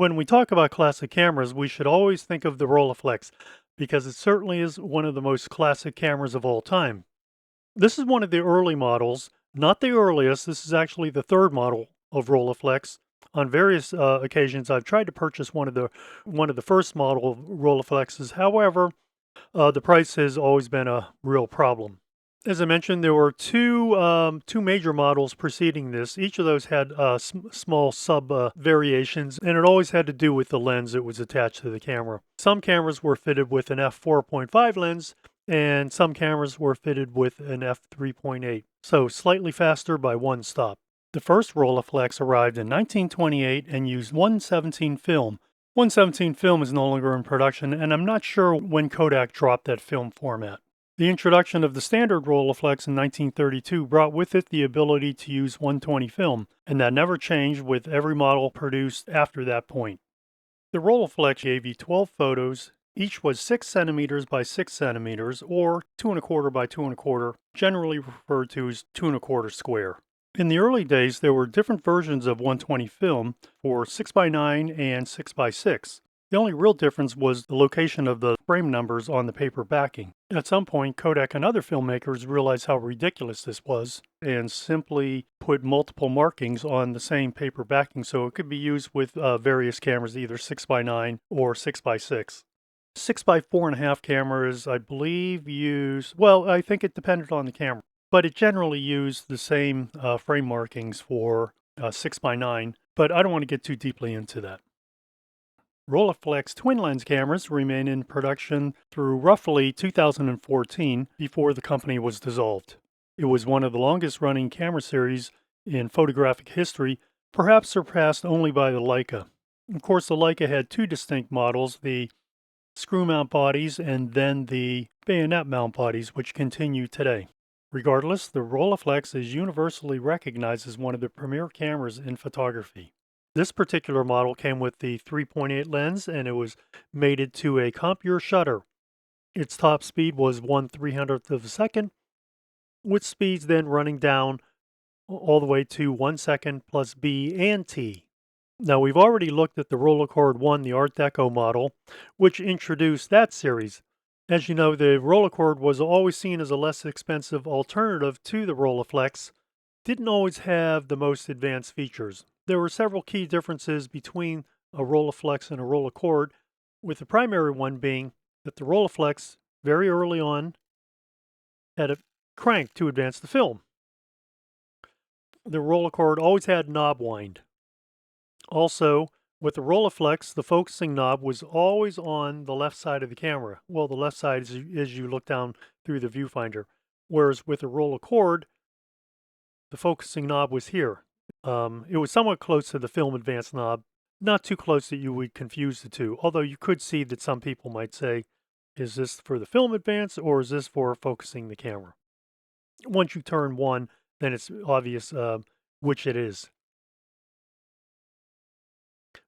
When we talk about classic cameras, we should always think of the Rolleiflex because it certainly is one of the most classic cameras of all time. This is one of the early models, not the earliest. This is actually the third model of Rolleiflex. On various occasions, I've tried to purchase one of the first model of Rolleiflexes. However, the price has always been a real problem. As I mentioned, there were two major models preceding this. Each of those had small sub variations, and it always had to do with the lens that was attached to the camera. Some cameras were fitted with an f4.5 lens, and some cameras were fitted with an f3.8, so slightly faster by one stop. The first Rolleiflex arrived in 1928 and used 117 film. 117 film is no longer in production, and I'm not sure when Kodak dropped that film format. The introduction of the Standard Rolleiflex in 1932 brought with it the ability to use 120 film, and that never changed with every model produced after that point. The Rolleiflex gave you 12 photos. Each was 6 centimeters by 6 centimeters, or 2¼ by 2¼ generally referred to as 2¼ square. In the early days, there were different versions of 120 film for 6x9 and 6x6. The only real difference was the location of the frame numbers on the paper backing. At some point, Kodak and other filmmakers realized how ridiculous this was and simply put multiple markings on the same paper backing so it could be used with various cameras, either 6x9 or 6x6. 6x4.5 cameras, I believe, I think it depended on the camera, but it generally used the same frame markings for 6x9, but I don't want to get too deeply into that. Rolleiflex twin lens cameras remain in production through roughly 2014 before the company was dissolved. It was one of the longest running camera series in photographic history, perhaps surpassed only by the Leica. Of course, the Leica had two distinct models, the screw mount bodies and then the bayonet mount bodies, which continue today. Regardless, the Rolleiflex is universally recognized as one of the premier cameras in photography. This particular model came with the 3.8 lens, and it was mated to a compure shutter. Its top speed was 1/300th of a second, with speeds then running down all the way to 1 second plus B and T. Now, we've already looked at the Rolleicord 1, the Art Deco model, which introduced that series. As you know, the Rolleicord was always seen as a less expensive alternative to the Rolleiflex. Didn't always have the most advanced features. There were several key differences between a Rolleiflex and a Rolleicord, with the primary one being that the Rolleiflex, very early on, had a crank to advance the film. The Rolleicord always had knob wind. Also, with the Rolleiflex, the focusing knob was always on the left side of the camera. Well, the left side is as you look down through the viewfinder. Whereas with the Rolleicord, the focusing knob was here. It was somewhat close to the film advance knob, not too close that you would confuse the two, although you could see that some people might say, is this for the film advance or is this for focusing the camera? Once you turn one, then it's obvious which it is.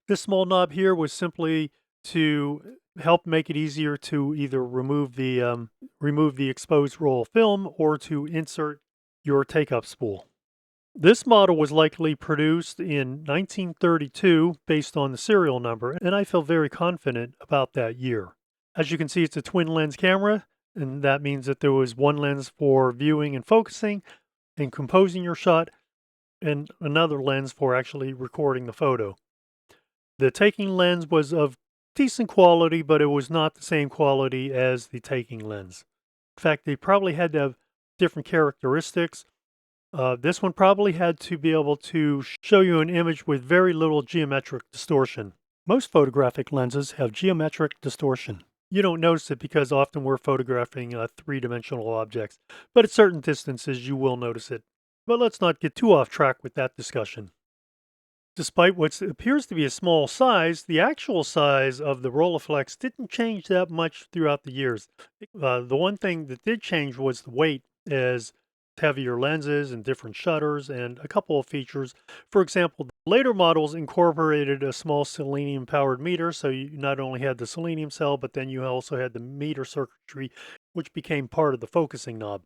This small knob here was simply to help make it easier to either remove the exposed roll of film or to insert your take-up spool. This model was likely produced in 1932 based on the serial number, and I feel very confident about that year. As you can see, it's a twin lens camera, and that means that there was one lens for viewing and focusing and composing your shot, and another lens for actually recording the photo. The taking lens was of decent quality, but it was not the same quality as the taking lens. In fact, they probably had to have different characteristics. This one probably had to be able to show you an image with very little geometric distortion. Most photographic lenses have geometric distortion. You don't notice it because often we're photographing three-dimensional objects, but at certain distances you will notice it. But let's not get too off track with that discussion. Despite what appears to be a small size, the actual size of the Rolleiflex didn't change that much throughout the years. The one thing that did change was the weight, as heavier lenses and different shutters and a couple of features. For example, the later models incorporated a small selenium powered meter, so you not only had the selenium cell, but then you also had the meter circuitry, which became part of the focusing knob.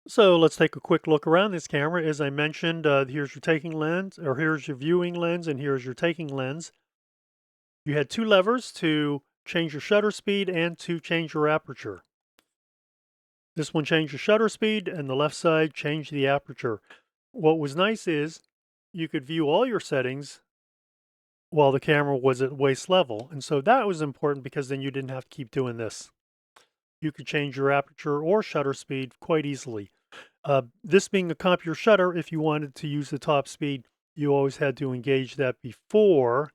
So let's take a quick look around this camera. As I mentioned, here's your taking lens, or here's your viewing lens, and here's your taking lens. you had two levers to change your shutter speed and to change your aperture. This one changed your shutter speed, and the left side changed the aperture. What was nice is you could view all your settings while the camera was at waist level. And so that was important because then you didn't have to keep doing this. You could change your aperture or shutter speed quite easily. This being a computer shutter, if you wanted to use the top speed, you always had to engage that before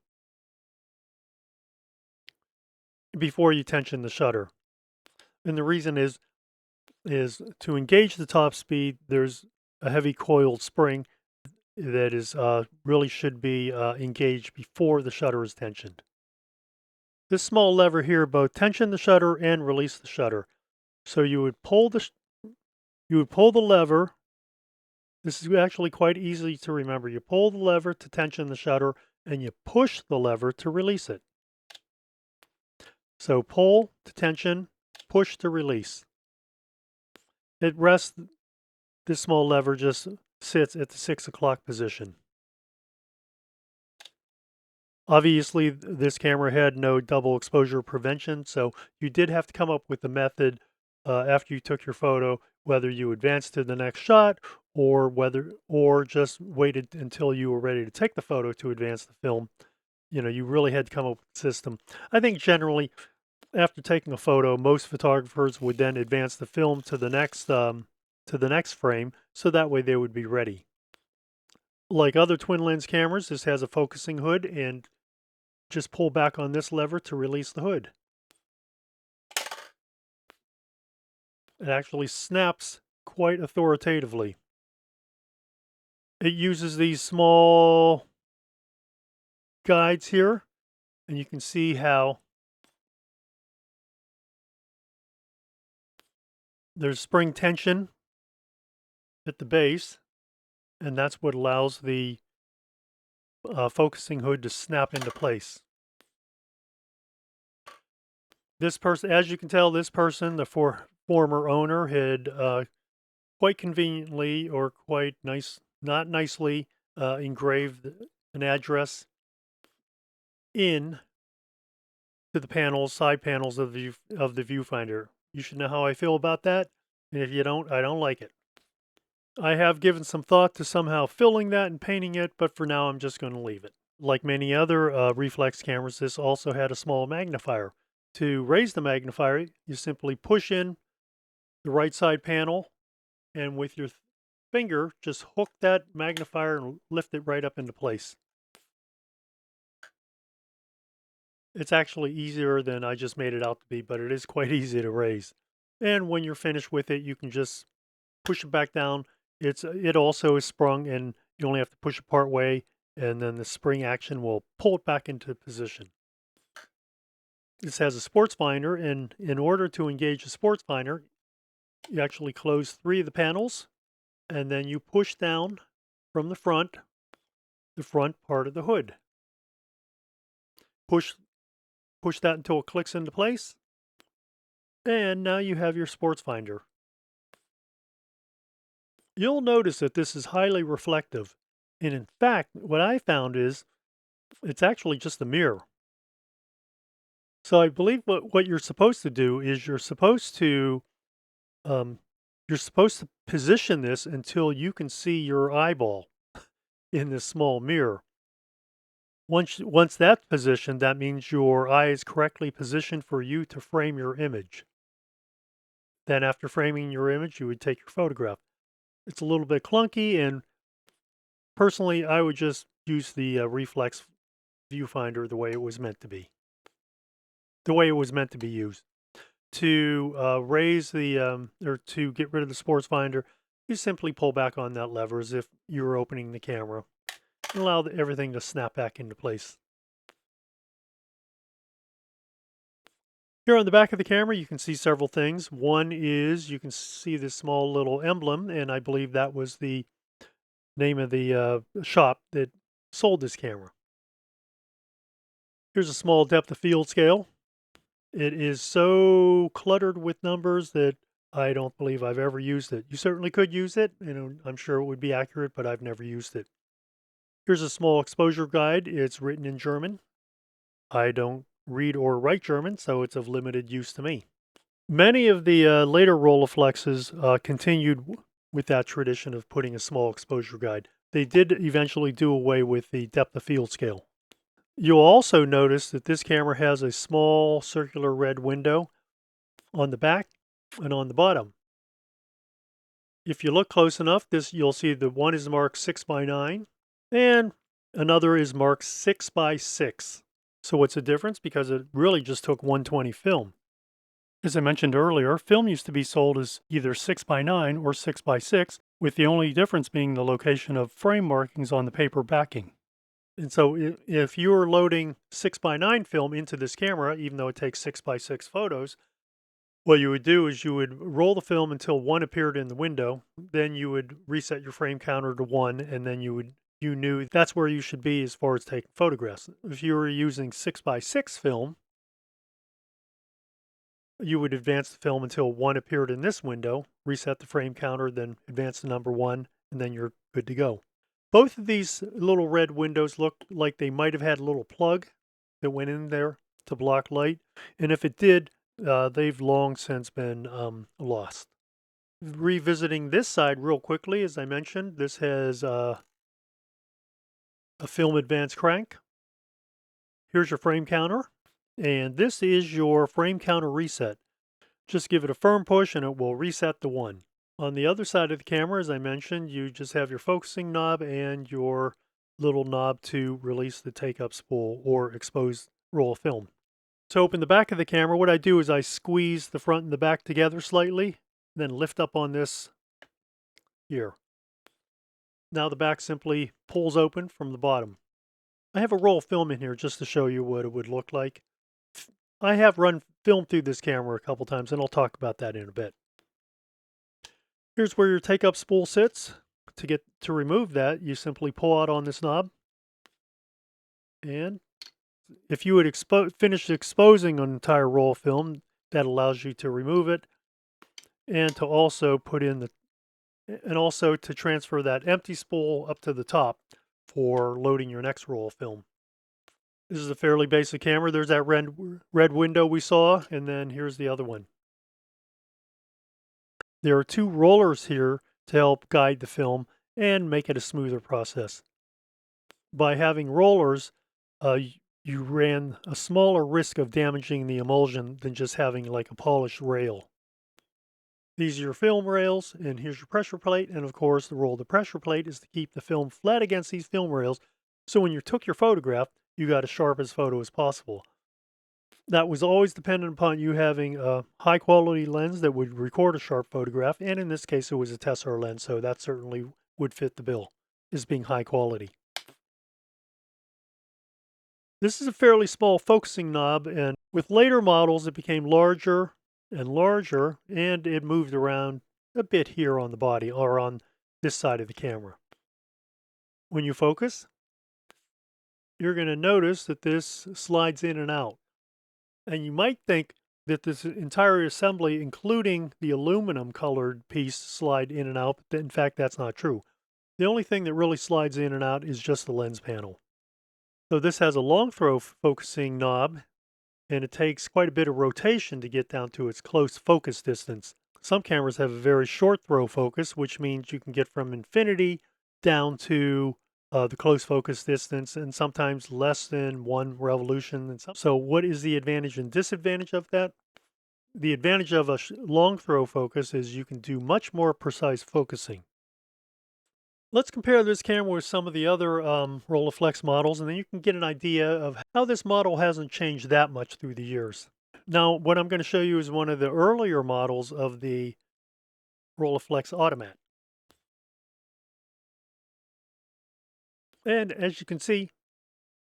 you tension the shutter. And the reason is to engage the top speed, there's a heavy coiled spring that is really should be engaged before the shutter is tensioned. This small lever here both tension the shutter and release the shutter. So you would pull the lever. This is actually quite easy to remember. You pull the lever to tension the shutter, and you push the lever to release it. So pull to tension, push to release. It rests. This small lever just sits at the 6 o'clock position. Obviously, this camera had no double exposure prevention, so you did have to come up with a method after you took your photo, whether you advanced to the next shot or just waited until you were ready to take the photo to advance the film. You know, you really had to come up with a system. I think generally, after taking a photo, most photographers would then advance the film to the next frame, so that way they would be ready. Like other twin lens cameras, this has a focusing hood, and just pull back on this lever to release the hood. It actually snaps quite authoritatively. It uses these small guides here, and you can see how there's spring tension at the base, and that's what allows the focusing hood to snap into place. This person, as you can tell, this person, the former owner, had quite conveniently or quite not nicely engraved an address in to the side panels of the viewfinder. You should know how I feel about that, and if you don't, I don't like it. I have given some thought to somehow filling that and painting it, but for now I'm just going to leave it. Like many other reflex cameras, this also had a small magnifier. To raise the magnifier, you simply push in the right side panel, and with your finger, just hook that magnifier and lift it right up into place. It's actually easier than I just made it out to be, but it is quite easy to raise. And when you're finished with it, you can just push it back down. It also is sprung, and you only have to push it part way, and then the spring action will pull it back into position. This has a sports finder, and in order to engage a sports finder, you actually close 3 of the panels, and then you push down from the front part of the hood. Push that until it clicks into place, and now you have your sports finder. You'll notice that this is highly reflective, and in fact, what I found is it's actually just a mirror. So I believe what you're supposed to do is you're supposed to position this until you can see your eyeball in this small mirror. Once that's positioned, that means your eye is correctly positioned for you to frame your image. Then after framing your image, you would take your photograph. It's a little bit clunky, and personally, I would just use the reflex viewfinder the way it was meant to be. The way it was meant to be used. To raise the, or to get rid of the sports finder, you simply pull back on that lever as if you were opening the camera and allow everything to snap back into place. Here on the back of the camera, you can see several things. One is you can see this small little emblem, and I believe that was the name of the shop that sold this camera. Here's a small depth of field scale. It is so cluttered with numbers that I don't believe I've ever used it. You certainly could use it, and I'm sure it would be accurate, but I've never used it. Here's a small exposure guide. It's written in German. I don't read or write German, so it's of limited use to me. Many of the later Rolleiflexes continued with that tradition of putting a small exposure guide. They did eventually do away with the depth of field scale. You'll also notice that this camera has a small circular red window on the back and on the bottom. If you look close enough, you'll see that one is marked 6x9 and another is marked 6x6. So what's the difference? Because it really just took 120 film. As I mentioned earlier, film used to be sold as either 6x9 or 6x6, with the only difference being the location of frame markings on the paper backing. And so if you were loading 6x9 film into this camera, even though it takes 6x6 photos, what you would do is you would roll the film until one appeared in the window. Then you would reset your frame counter to 1, and then you knew that's where you should be as far as taking photographs. If you were using 6x6 film, you would advance the film until 1 appeared in this window, reset the frame counter, then advance to number 1, and then you're good to go. Both of these little red windows look like they might have had a little plug that went in there to block light, and if it did, they've long since been lost. Revisiting this side real quickly, as I mentioned, this has a film advance crank. Here's your frame counter, and this is your frame counter reset. Just give it a firm push and it will reset to 1. On the other side of the camera, as I mentioned, you just have your focusing knob and your little knob to release the take-up spool or expose roll of film. To open the back of the camera, what I do is I squeeze the front and the back together slightly, then lift up on this here. Now the back simply pulls open from the bottom. I have a roll of film in here just to show you what it would look like. I have run film through this camera a couple times, and I'll talk about that in a bit. Here's where your take-up spool sits. To remove that, you simply pull out on this knob. And if you would finish exposing an entire roll of film, that allows you to remove it and to also to transfer that empty spool up to the top for loading your next roll of film. This is a fairly basic camera. There's that red window we saw, and then here's the other one. There are 2 rollers here to help guide the film and make it a smoother process. By having rollers, you ran a smaller risk of damaging the emulsion than just having like a polished rail. These are your film rails, and here's your pressure plate, and of course the role of the pressure plate is to keep the film flat against these film rails, so when you took your photograph, you got as sharp as photo as possible. That was always dependent upon you having a high quality lens that would record a sharp photograph, and in this case it was a Tessar lens, so that certainly would fit the bill as being high quality. This is a fairly small focusing knob, and with later models it became larger and larger, and it moved around a bit here on the body or on this side of the camera. When you focus, you're going to notice that this slides in and out. And you might think that this entire assembly, including the aluminum colored piece, slide in and out, but in fact that's not true. The only thing that really slides in and out is just the lens panel. So this has a long throw focusing knob, and it takes quite a bit of rotation to get down to its close focus distance. Some cameras have a very short throw focus, which means you can get from infinity down to the close focus distance, and sometimes less than 1 revolution. So what is the advantage and disadvantage of that? The advantage of a long throw focus is you can do much more precise focusing. Let's compare this camera with some of the other Rolleiflex models, and then you can get an idea of how this model hasn't changed that much through the years. Now, what I'm going to show you is one of the earlier models of the Rolleiflex Automat. And as you can see,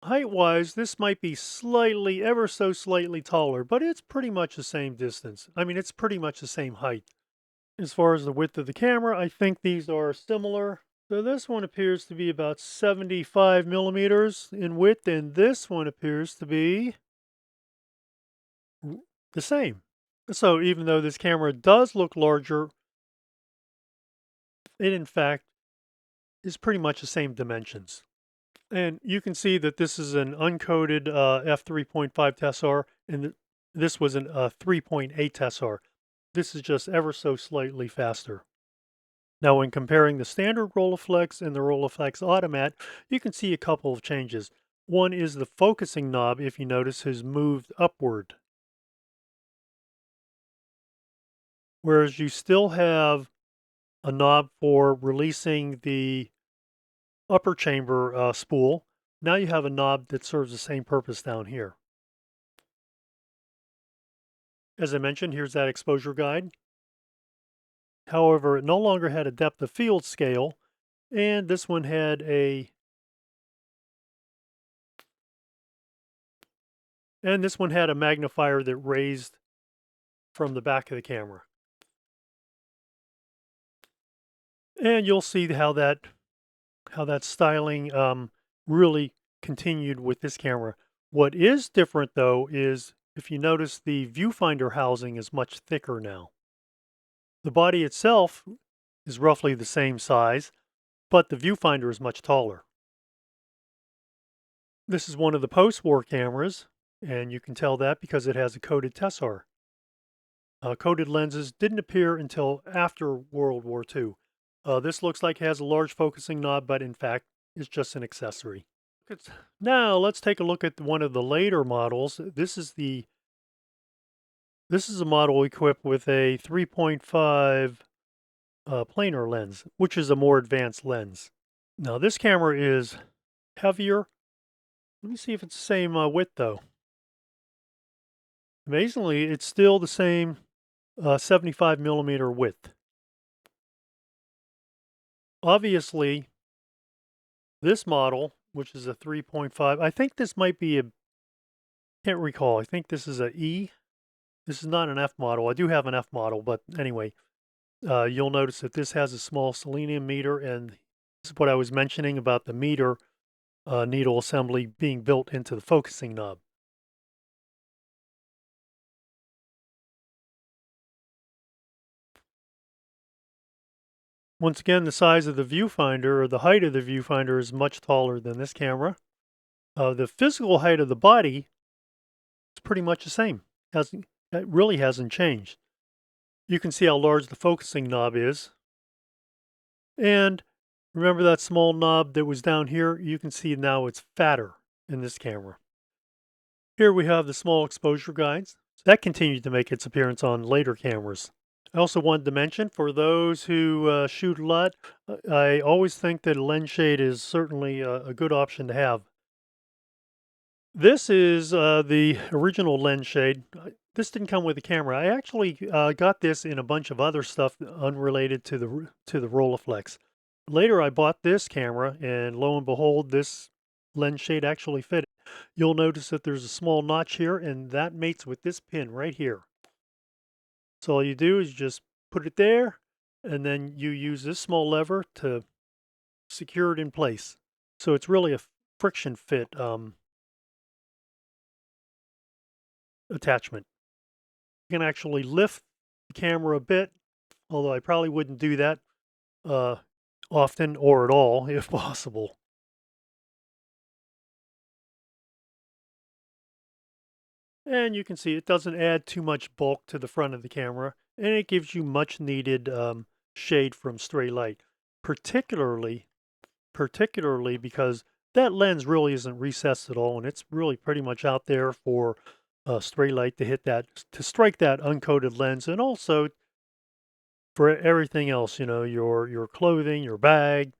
height-wise, this might be slightly, ever so slightly taller, but it's pretty much the same distance. I mean, it's pretty much the same height. As far as the width of the camera, I think these are similar. So this one appears to be about 75 millimeters in width, and this one appears to be the same. So even though this camera does look larger, it in fact is pretty much the same dimensions. And you can see that this is an uncoded f3.5 tessar, and this was an 3.8 tessar. This is just ever so slightly faster. Now, when comparing the standard Rolleiflex and the Rolleiflex Automat, you can see a couple of changes. One is the focusing knob, if you notice, has moved upward, whereas you still have a knob for releasing the upper chamber spool. Now you have a knob that serves the same purpose down here. As I mentioned, here's that exposure guide. However, it no longer had a depth of field scale, and this one had a magnifier that raised from the back of the camera. And you'll see how that styling really continued with this camera. What is different though is if you notice the viewfinder housing is much thicker now. The body itself is roughly the same size, but the viewfinder is much taller. This is one of the post-war cameras, and you can tell that because it has a coated tessar. Coated lenses didn't appear until after World War II. This looks like it has a large focusing knob, but in fact, it's just an accessory. Now let's take a look at one of the later models. This is a model equipped with a 3.5 planar lens, which is a more advanced lens. Now this camera is heavier. Let me see if it's the same width though. Amazingly, it's still the same 75 millimeter width. Obviously, this model, which is a 3.5, I think this might be can't recall. I think this is a E. This is not an F model. I do have an F model, but anyway, you'll notice that this has a small selenium meter, and this is what I was mentioning about the meter needle assembly being built into the focusing knob. Once again, the size of the viewfinder, or the height of the viewfinder, is much taller than this camera. The physical height of the body is pretty much the same. It really hasn't changed. You can see how large the focusing knob is. And remember that small knob that was down here? You can see now it's fatter in this camera. Here we have the small exposure guides. That continued to make its appearance on later cameras. I also wanted to mention, for those who shoot a lot, I always think that a lens shade is certainly a good option to have. This is the original lens shade. This didn't come with the camera. I actually got this in a bunch of other stuff unrelated to the Rolleiflex. Later, I bought this camera, and lo and behold, this lens shade actually fitted. You'll notice that there's a small notch here, and that mates with this pin right here. So all you do is just put it there, and then you use this small lever to secure it in place. So it's really a friction fit attachment. You can actually lift the camera a bit, although I probably wouldn't do that often or at all if possible. And you can see it doesn't add too much bulk to the front of the camera, and it gives you much needed shade from stray light, particularly because that lens really isn't recessed at all, and it's really pretty much out there for stray light to strike that uncoated lens, and also for everything else, your clothing, your bag,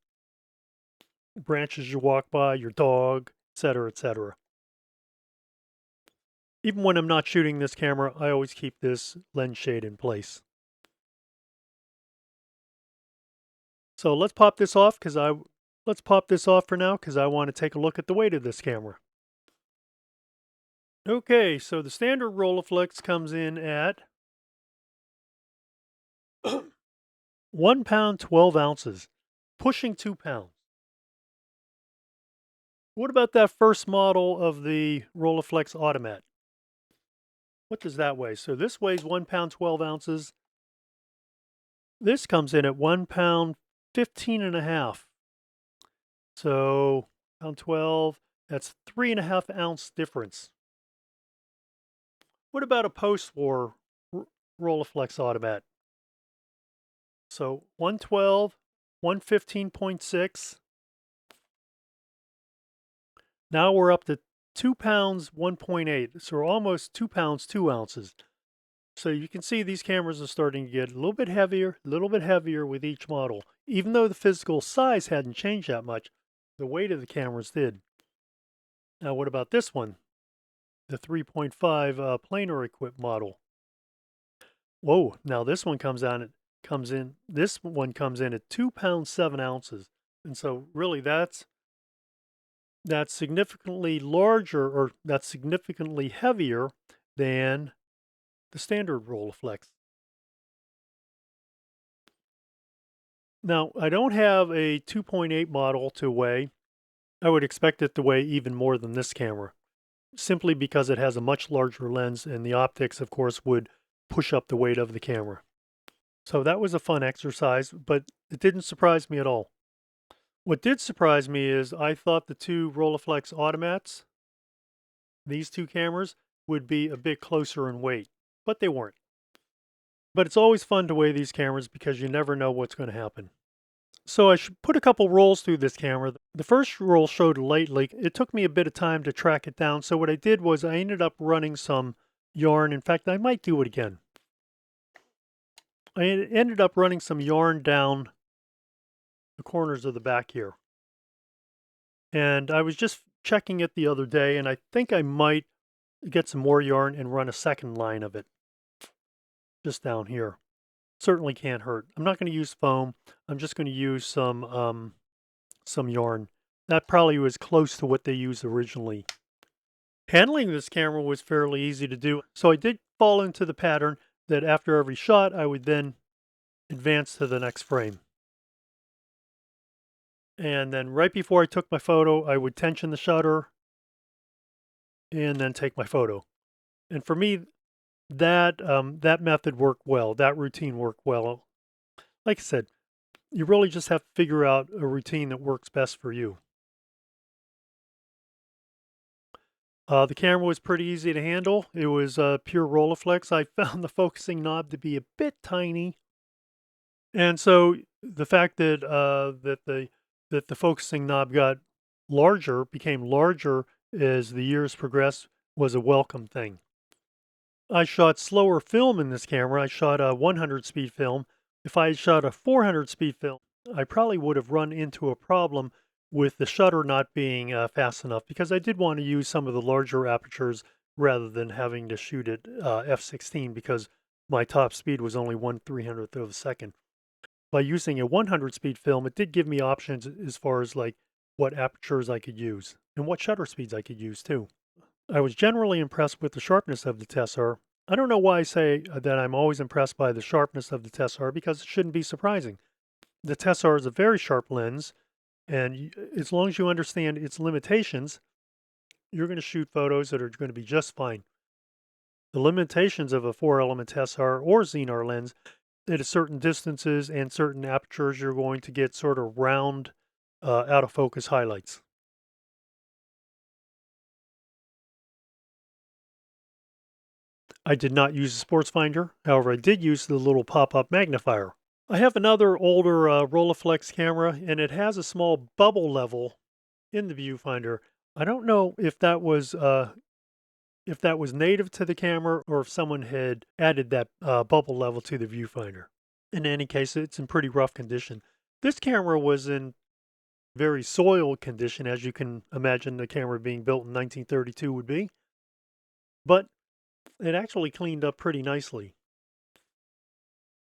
branches you walk by, your dog, etc., etc. Even when I'm not shooting this camera, I always keep this lens shade in place. So let's pop this off for now because I want to take a look at the weight of this camera. Okay, so the standard Rolleiflex comes in at 1 pound 12 ounces, pushing 2 pounds. What about that first model of the Rolleiflex Automat? What does that weigh? So this weighs 1 pound 12 ounces. This comes in at 1 pound 15 and a half. So pound 12. That's 3.5 ounce difference. What about a post-war Rolleiflex automat? So 112, 115.6. Now we're up to 2 pounds, 1.8. So we're almost 2 pounds, 2 ounces. So you can see these cameras are starting to get a little bit heavier with each model. Even though the physical size hadn't changed that much, the weight of the cameras did. Now what about this one? The 3.5 planar equipped model. Whoa, now this one this one comes in at 2 pounds, 7 ounces. And so really that's significantly larger, or that's significantly heavier than the standard Rolleiflex. Now, I don't have a 2.8 model to weigh. I would expect it to weigh even more than this camera, simply because it has a much larger lens, and the optics, of course, would push up the weight of the camera. So that was a fun exercise, but it didn't surprise me at all. What did surprise me is I thought the two Rolleiflex automats, these two cameras, would be a bit closer in weight, but they weren't. But it's always fun to weigh these cameras because you never know what's going to happen. So I should put a couple rolls through this camera. The first roll showed a light leak. It took me a bit of time to track it down. So what I did was I ended up running some yarn. In fact, I might do it again. I ended up running some yarn down the corners of the back here. And I was just checking it the other day, and I think I might get some more yarn and run a second line of it just down here. Certainly can't hurt. I'm not going to use foam. I'm just going to use some yarn. That probably was close to what they used originally. Handling this camera was fairly easy to do. So I did fall into the pattern that after every shot, I would then advance to the next frame. And then right before I took my photo, I would tension the shutter and then take my photo. And for me, that method worked well. That routine worked well. Like I said, you really just have to figure out a routine that works best for you. The camera was pretty easy to handle. It was pure Rolleiflex. I found the focusing knob to be a bit tiny, and so the fact that the focusing knob became larger as the years progressed, was a welcome thing. I shot slower film in this camera. I shot a 100 speed film. If I had shot a 400 speed film, I probably would have run into a problem with the shutter not being fast enough, because I did want to use some of the larger apertures rather than having to shoot at f/16, because my top speed was only 1/300th of a second. By using a 100 speed film, it did give me options as far as like what apertures I could use and what shutter speeds I could use too. I was generally impressed with the sharpness of the Tessar. I don't know why I say that I'm always impressed by the sharpness of the Tessar, because it shouldn't be surprising. The Tessar is a very sharp lens, and as long as you understand its limitations, you're going to shoot photos that are going to be just fine. The limitations of a 4-element Tessar or Xenar lens, at certain distances and certain apertures, you're going to get sort of round, out of focus highlights. I did not use a sports finder. However, I did use the little pop-up magnifier. I have another older Rolleiflex camera, and it has a small bubble level in the viewfinder. I don't know if that was native to the camera, or if someone had added that bubble level to the viewfinder. In any case, it's in pretty rough condition. This camera was in very soiled condition, as you can imagine the camera being built in 1932 would be. But it actually cleaned up pretty nicely.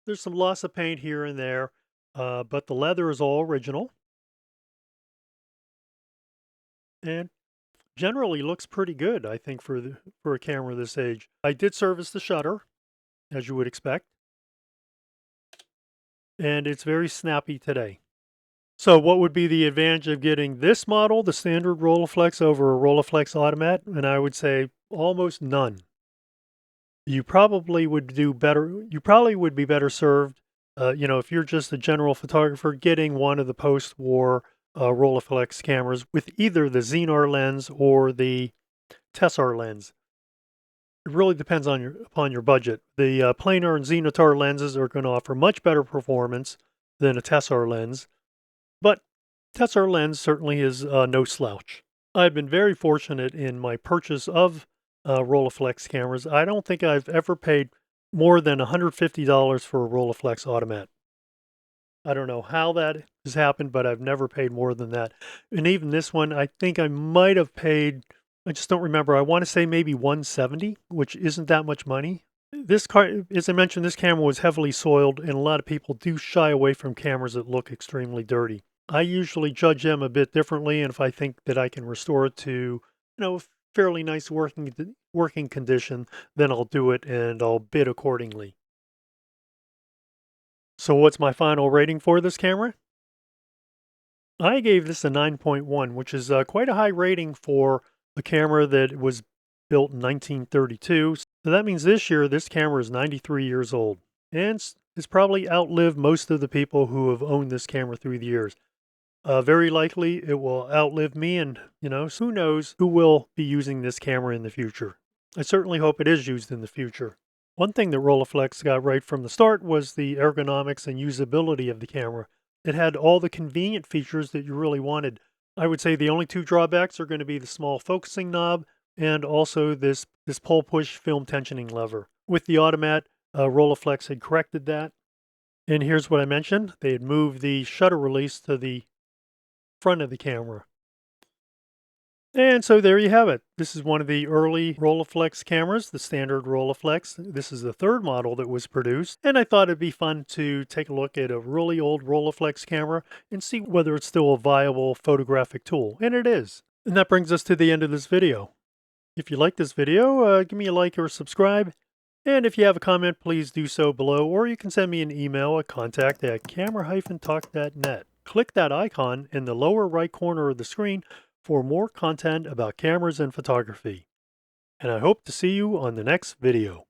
There's some loss of paint here and there, but the leather is all original. And generally looks pretty good, I think, for a camera this age. I did service the shutter, as you would expect, and it's very snappy today. So what would be the advantage of getting this model, the standard Rolleiflex, over a Rolleiflex automat? And I would say almost none. You probably would do better. You probably would be better served, if you're just a general photographer, getting one of the post-war Rolleiflex cameras with either the Xenar lens or the Tessar lens. It really depends on upon your budget. The planar and Xenatar lenses are going to offer much better performance than a Tessar lens, but Tessar lens certainly is no slouch. I've been very fortunate in my purchase of Rolleiflex cameras. I don't think I've ever paid more than $150 for a Rolleiflex automat. I don't know how that has happened, but I've never paid more than that. And even this one, I think I might have paid, I just don't remember. I want to say maybe 170, which isn't that much money. This car, as I mentioned, this camera was heavily soiled, and a lot of people do shy away from cameras that look extremely dirty. I usually judge them a bit differently, and if I think that I can restore it to, fairly nice working condition, then I'll do it and I'll bid accordingly. So what's my final rating for this camera? I gave this a 9.1, which is quite a high rating for a camera that was built in 1932. So that means this year, this camera is 93 years old. And it's probably outlived most of the people who have owned this camera through the years. Very likely it will outlive me, and who knows who will be using this camera in the future. I certainly hope it is used in the future. One thing that Rolleiflex got right from the start was the ergonomics and usability of the camera. It had all the convenient features that you really wanted. I would say the only two drawbacks are going to be the small focusing knob and also this pole push film tensioning lever. With the automat, Rolleiflex had corrected that. And here's what I mentioned. They had moved the shutter release to the front of the camera. And so there you have it. This is one of the early Rolleiflex cameras, the Standard Rolleiflex. This is the third model that was produced, and I thought it'd be fun to take a look at a really old Rolleiflex camera and see whether it's still a viable photographic tool, and it is. And that brings us to the end of this video. If you like this video, give me a like or subscribe, and if you have a comment, please do so below, or you can send me an email at contact@camera-talk.net. Click that icon in the lower right corner of the screen for more content about cameras and photography. And I hope to see you on the next video.